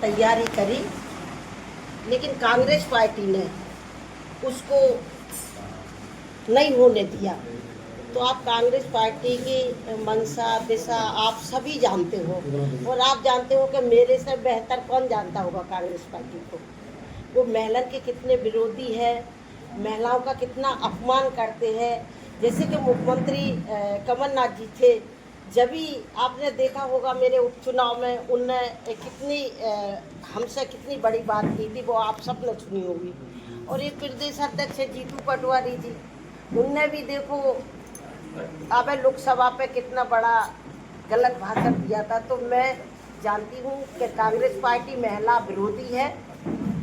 तैयारी करी, लेकिन कांग्रेस पार्टी ने उसको नहीं होने दिया। तो आप कांग्रेस पार्टी की मंशा दिशा आप सभी जानते हो, और आप जानते हो कि मेरे से बेहतर कौन जानता होगा कांग्रेस पार्टी को। वो महिलाओं के कितने विरोधी है, महिलाओं का कितना अपमान करते हैं। जैसे कि मुख्यमंत्री कमलनाथ जी थे, जब भी आपने देखा होगा मेरे उपचुनाव में उनने कितनी हमसे कितनी बड़ी बात की थी, वो आप सब ने सुनी होगी। और एक प्रदेश अध्यक्ष जीतू पटवारी जी, उनने भी देखो अब लोकसभा पे कितना बड़ा गलत भाषण दिया था। तो मैं जानती हूँ कि कांग्रेस पार्टी महिला विरोधी है,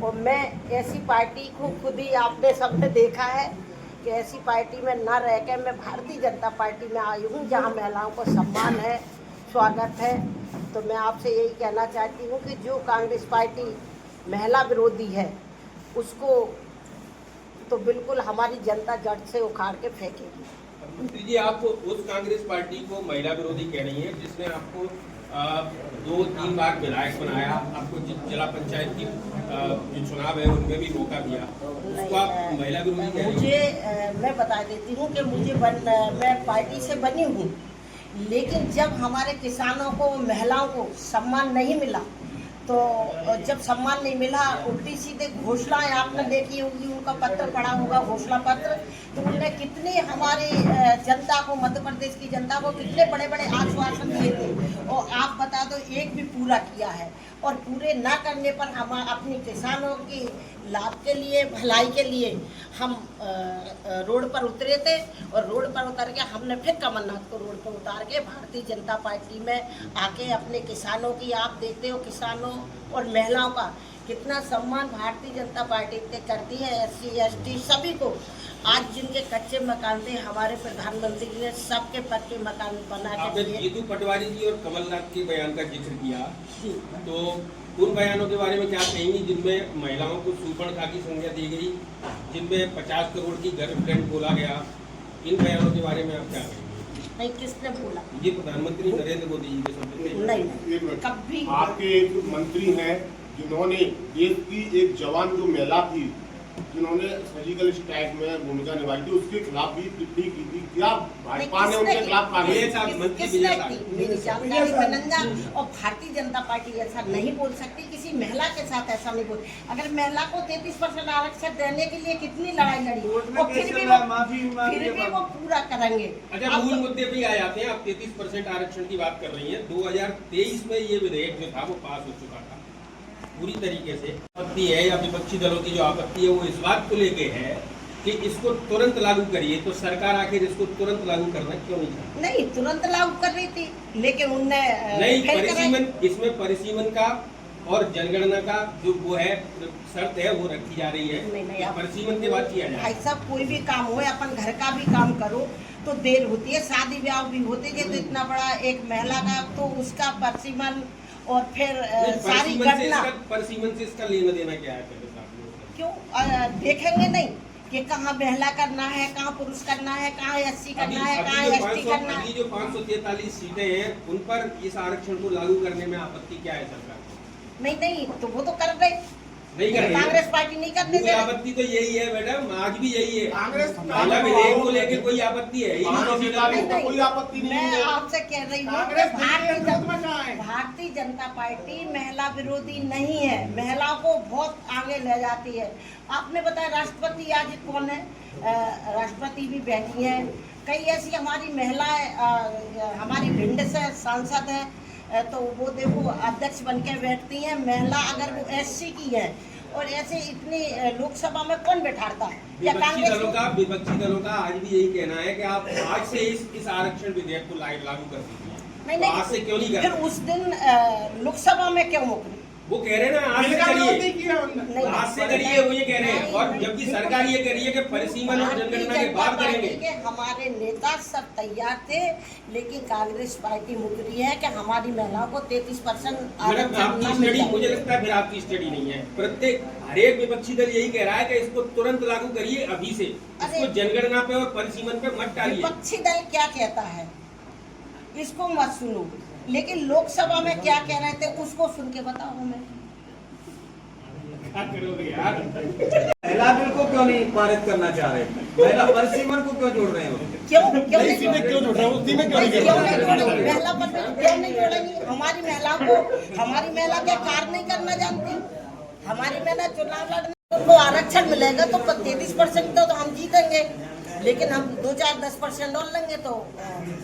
और मैं ऐसी पार्टी को खुद ही आपने सबने देखा है कि ऐसी पार्टी में न रह के मैं भारतीय जनता पार्टी में आई हूँ, जहाँ महिलाओं को सम्मान है, स्वागत है। तो मैं आपसे यही कहना चाहती हूँ कि जो कांग्रेस पार्टी महिला विरोधी है उसको तो बिल्कुल हमारी जनता जड़ से उखाड़ के फेंकेगी। मंत्री जी, आप उस कांग्रेस पार्टी को महिला विरोधी कह रही है जिसने आपको 2-3 बार विधायक बनाया, आपको जिला पंचायत की जो चुनाव है उनमें भी मौका दिया, उसको आप महिला विरोधी कह रही है? मैं बता देती हूँ कि मैं पार्टी से बनी हूँ, लेकिन जब हमारे किसानों को महिलाओं को सम्मान नहीं मिला, तो जब सम्मान नहीं मिला, उल्टी सीधे घोषणाएं आपने देखी होगी, उनका पत्र पढ़ा होगा, घोषणा पत्र। तो उन्होंने कितनी हमारी जनता को, मध्य प्रदेश की जनता को कितने बड़े बड़े आश्वासन दिए थे, और आप बता दो एक भी पूरा किया है। और पूरे ना करने पर हम अपनी किसानों की लाभ के लिए, भलाई के लिए हम रोड पर उतरे थे, और रोड पर उतर के हमने फिर कमलनाथ को रोड पर उतार के भारतीय जनता पार्टी में आके अपने किसानों की, आप देखते हो किसानों और महिलाओं का कितना सम्मान भारतीय जनता पार्टी करती है। SC ST सभी को, आज जिनके कच्चे मकान थे हमारे प्रधानमंत्री ने सबके पक्के मकान बना के दिए। जीतू पटवारी जी और कमलनाथ के बयान का जिक्र किया, तो उन बयानों के बारे में क्या कहेंगी जिनमें महिलाओं को सुपर्णखा की संज्ञा दी गई, जिनमें 50 करोड़ की गर्लफ्रेंड बोला गया, इन बयानों के बारे में आप क्या कहेंगे? नहीं, किसने बोला? ये प्रधानमंत्री नरेंद्र मोदी जी के शब्द नहीं, कभी। आपके एक मंत्री हैं जिन्होंने देश की एक जवान जो महिला थी, जिन्होंने सर्जिकल स्ट्राइक में भूमिका निभाई थी, उसके खिलाफ भी टिप्पणी की थी। क्या भाजपा ने उनके खिलाफ मेरी जानकारी में नंदा, और भारतीय जनता पार्टी ऐसा नहीं बोल सकती, किसी महिला के साथ ऐसा नहीं बोल। अगर महिला को 33% आरक्षण देने के लिए कितनी लड़ाई लड़ी, और फिर भी वो पूरा करेंगे। अच्छा, मूल मुद्दे पे आ जाते हैं। आप 33% आरक्षण की बात कर रही हैं। 2023 में ये विधेयक जो था वो पास हो चुका था पूरी तरीके से। आपत्ति है या विपक्षी दलों की जो आपत्ति है वो इस बात को लेके है कि इसको तुरंत लागू करिए, तो सरकार आखिर इसको तुरंत लागू करना क्यों नहीं चाहती? नहीं, तुरंत लागू कर रही थी, लेकिन उनने नहीं, परिसीमन, इसमें परिसीमन का और जनगणना का जो वो है शर्त है वो रखी जा रही है। नहीं, परिसीमन के बाद किया जाए। भाई साहब, कोई भी काम हो, अपन घर का भी काम करो तो देर होती है, शादी ब्याह भी होते हैं, तो इतना बड़ा एक महिला का तो उसका परिसीमन और फिर सारी घटना। परिसीमन से इसका लेना देना क्या है? क्यों देखेंगे नहीं कि कहाँ महिला करना है, कहाँ पुरुष करना है, कहाँ SC करना है, कहाँ ST करना है? जो 543 सीटें हैं उन पर इस आरक्षण को लागू करने में आपत्ति क्या है सरकार? नहीं, तो वो तो कर रहे, नहीं कर रही। कांग्रेस पार्टी नहीं करने दे रही। आपत्ति तो यही है मैडम, आज भी यही है। कांग्रेस महिला विधेयक को लेकर कोई आपत्ति है ही नहीं, कोई आपत्ति नहीं है। मैं आपसे कह रही हूँ भारतीय जनता पार्टी महिला विरोधी नहीं है, महिलाओं को बहुत आगे ले जाती है। आपने बताया राष्ट्रपति आज कौन है? राष्ट्रपति भी बैठी है, कई ऐसी हमारी महिलाएं हमारी भिंड से सांसद है, तो वो देखो अध्यक्ष बन के बैठती हैं। महिला अगर वो SC की है, और ऐसे इतनी लोकसभा में कौन बैठाता है? या विपक्षी दलों का आज भी यही कहना है कि आप आज से इस आरक्षण विधेयक को लागू कर दीजिए। नहीं, आज से क्यों नहीं कर? फिर उस दिन लोकसभा में क्यों मुकरी? वो कह रहे हैं ना, आज से करिए, आज से करिए, वो ये कह रहे हैं। और जबकि सरकार ये कह रही है कि परिसीमन और जनगणना के बाद करेंगे। हमारे नेता सब तैयार थे, लेकिन कांग्रेस पार्टी मुकरी है कि हमारी महिलाओं को 33% आपकी स्टडी, मुझे लगता है फिर आपकी स्टडी नहीं है। प्रत्येक हर एक विपक्षी दल यही कह रहा है कि इसको तुरंत लागू करिए अभी से, इसको जनगणना पे और परिसीमन पे मत डालिए। विपक्षी दल क्या कहता है इसको मत सुनो, लेकिन लोकसभा में क्या कह रहे थे उसको सुन के बताओ हमें। क्या करोगे यार? महिला बिल को क्यों नहीं पारित करना चाह रहे? महिला परिसीमन को क्यों जोड़ रहे हो? क्यों क्यों नहीं क्यों जोड़ रहे हो? उसी में क्यों नहीं क्यों नहीं जोड़ेंगे? महिला पर क्यों नहीं जोड़ेंगे? हमारी महिला क्या कार्य नहीं करना जानती? हमारी महिला चुनाव लड़ने उनको आरक्षण मिलेगा तो 33% तो हम जीतेंगे, लेकिन हम 2-4-10% और लेंगे तो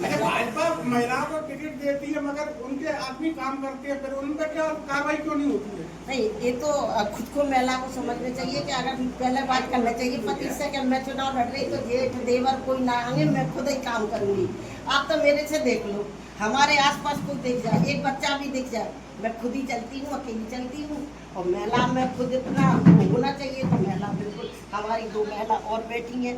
भाजपा महिलाओं को टिकट देती है मगर उनके आदमी काम करते हैं, फिर उन पर क्या कार्रवाई क्यों नहीं होती है? नहीं, ये तो खुद को महिला को समझना चाहिए कि अगर पहले बात करना चाहिए पति से कि मैं चुनाव लड़ रही तो जेठ देवर कोई ना आए, मैं खुद ही काम करूंगी। आप तो मेरे से देख लो, हमारे आसपास कोई दिख जाए, एक बच्चा भी दिख जाए, मैं खुद ही चलती हूँ, अकेली चलती हूँ। और महिला में खुद इतना होना चाहिए, तो महिला बिल्कुल, हमारी 2 महिला और बैठी हैं,